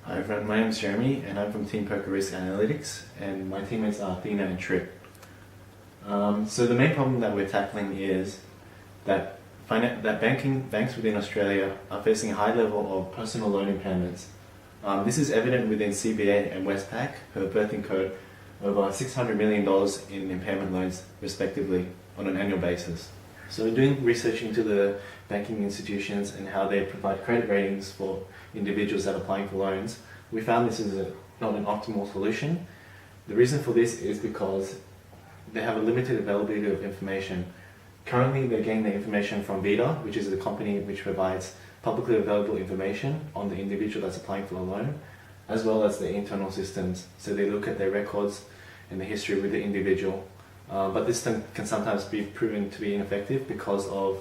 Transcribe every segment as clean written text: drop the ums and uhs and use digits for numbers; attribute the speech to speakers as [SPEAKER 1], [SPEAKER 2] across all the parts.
[SPEAKER 1] Hi everyone, my name is Jeremy and I'm from Team Poker Risk Analytics, and my teammates are Athena and Trip. So the main problem that we're tackling is that banks within Australia are facing a high level of personal loan impairments. This is evident within CBA and Westpac, who are both incurred over $600 million in impairment loans respectively on an annual basis. So doing research into the banking institutions and how they provide credit ratings for individuals that are applying for loans, we found this is not an optimal solution. The reason for this is because they have a limited availability of information. Currently they're getting the information from Vida, which is the company which provides publicly available information on the individual that's applying for a loan, as well as the internal systems. So they look at their records and the history with the individual. But this can sometimes be proven to be ineffective because of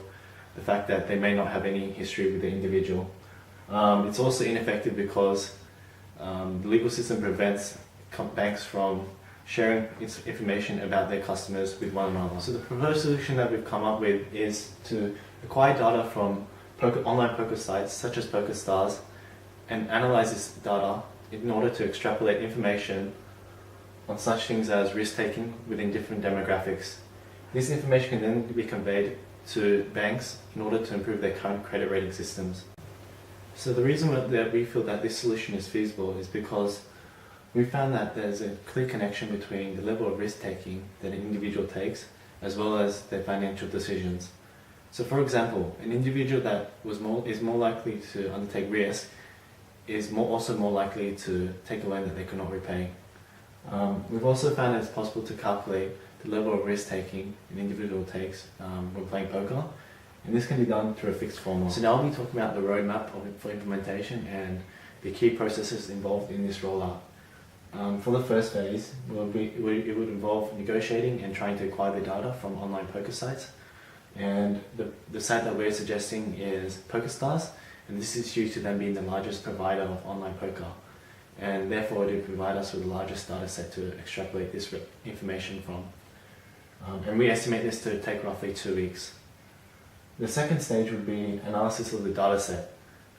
[SPEAKER 1] the fact that they may not have any history with the individual. It's also ineffective because the legal system prevents banks from sharing information about their customers with one another. So the proposed solution that we've come up with is to acquire data from online poker sites such as PokerStars and analyze this data in order to extrapolate information on such things as risk-taking within different demographics. This information can then be conveyed to banks in order to improve their current credit rating systems. So the reason that we feel that this solution is feasible is because we found that there's a clear connection between the level of risk-taking that an individual takes as well as their financial decisions. So for example, an individual that is more likely to undertake risk is also more likely to take a loan that they could not repay. We've also found that it's possible to calculate the level of risk-taking an individual takes when playing poker, and this can be done through a fixed formula. So now I'll be talking about the roadmap for implementation and the key processes involved in this rollout. For the first phase, it would involve negotiating and trying to acquire the data from online poker sites, and the site that we're suggesting is PokerStars, and this is due to them being the largest provider of online poker, and therefore it would provide us with the largest data set to extrapolate this information from. And we estimate this to take roughly 2 weeks. The second stage would be analysis of the data set,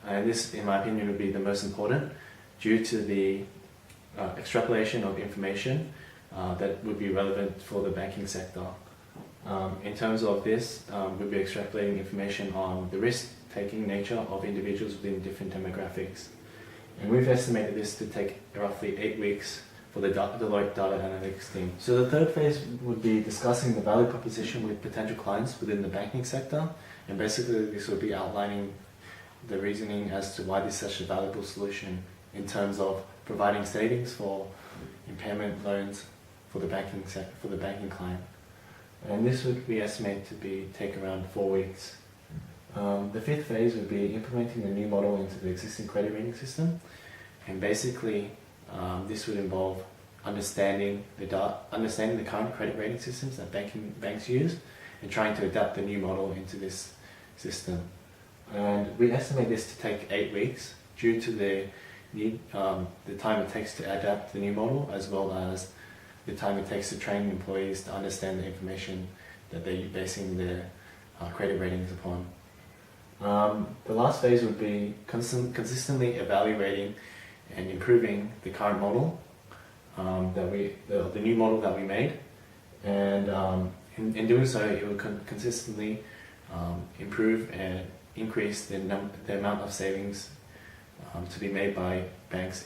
[SPEAKER 1] and this, in my opinion, would be the most important due to the extrapolation of information that would be relevant for the banking sector. In terms of this, we'll be extrapolating information on the risk-taking nature of individuals within different demographics. And we've estimated this to take roughly 8 weeks for the Deloitte Data Analytics team. So the third phase would be discussing the value proposition with potential clients within the banking sector, and basically this would be outlining the reasoning as to why this is such a valuable solution in terms of providing savings for impairment loans for the banking client. And this we estimate to take around 4 weeks. The fifth phase would be implementing the new model into the existing credit rating system, and basically this would involve understanding the current credit rating systems that banks use and trying to adapt the new model into this system. And we estimate this to take 8 weeks due to the time it takes to adapt the new model, as well as the time it takes to train employees to understand the information that they're basing their credit ratings upon. The last phase would be consistently evaluating and improving the current model, the new model that we made, and in doing so it will consistently improve and increase the amount of savings to be made by banks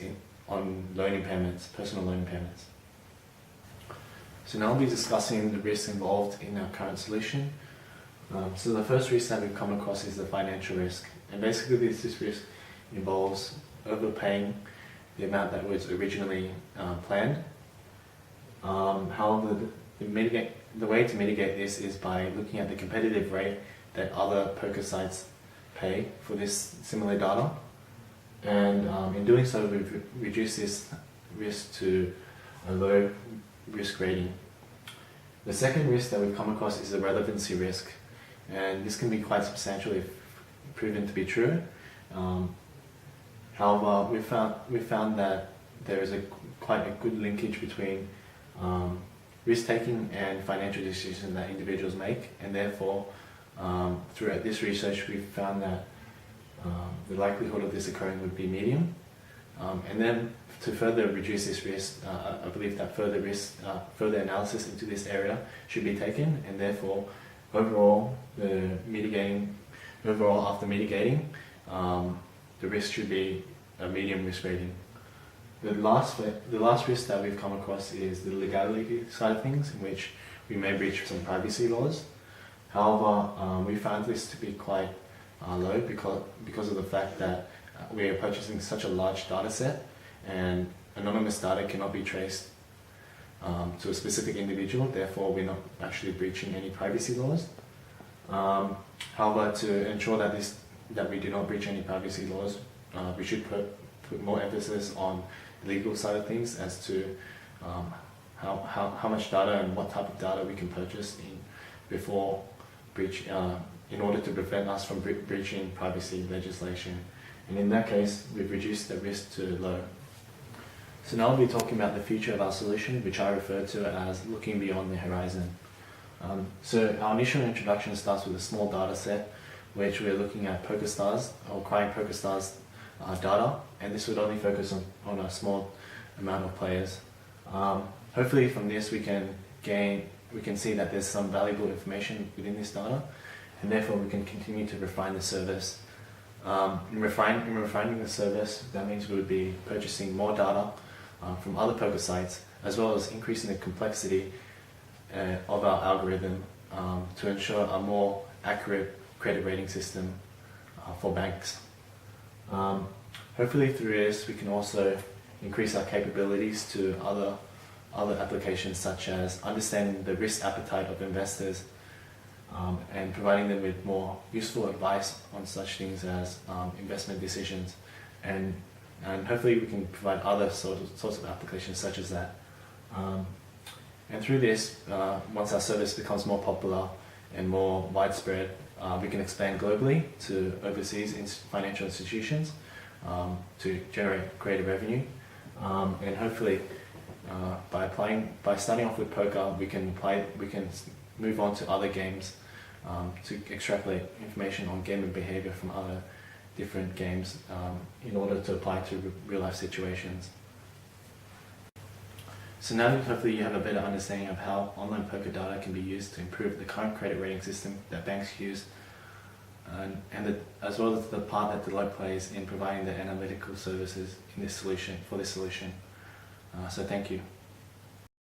[SPEAKER 1] on loan impairments, personal loan impairments. So now I'll be discussing the risks involved in our current solution. So the first risk that we've come across is the financial risk, and basically this risk involves overpaying the amount that was originally planned. However, the way to mitigate this is by looking at the competitive rate that other poker sites pay for this similar data, and in doing so we've reduced this risk to a low risk rating. The second risk that we've come across is the relevancy risk, and this can be quite substantial if proven to be true. However, we found that there is quite a good linkage between risk-taking and financial decisions that individuals make, and therefore throughout this research we found that the likelihood of this occurring would be medium. And then to further reduce this risk, I believe that further analysis into this area should be taken, and therefore overall after mitigating, the risk should be a medium risk rating. The last risk that we've come across is the legality side of things, in which we may breach some privacy laws. However, we found this to be quite low because of the fact that we are purchasing such a large data set, and anonymous data cannot be traced to a specific individual. Therefore, we're not actually breaching any privacy laws. However, to ensure that we do not breach any privacy laws, we should put more emphasis on the legal side of things as to how much data and what type of data we can purchase in order to prevent us from breaching privacy legislation. And in that case, we've reduced the risk to low. So now we'll be talking about the future of our solution, which I refer to as looking beyond the horizon. So our initial introduction starts with a small data set, which we're looking at PokerStars or acquiring PokerStars data, and this would only focus on a small amount of players. Hopefully from this we can see that there's some valuable information within this data, and therefore we can continue to refine the service. In refining the service, that means we would be purchasing more data from other poker sites, as well as increasing the complexity of our algorithm to ensure a more accurate credit rating system for banks. Hopefully through this we can also increase our capabilities to other applications, such as understanding the risk appetite of investors and providing them with more useful advice on such things as investment decisions, and hopefully we can provide other sorts of applications such as that. And through this, once our service becomes more popular and more widespread, we can expand globally to overseas financial institutions to generate greater revenue, and hopefully by starting off with poker, we can move on to other games to extrapolate information on gaming behavior from other different games in order to apply to real life situations. So now hopefully you have a better understanding of how online poker data can be used to improve the current credit rating system that banks use, as well as the part that Deloitte plays in providing the analytical services for this solution. So thank you.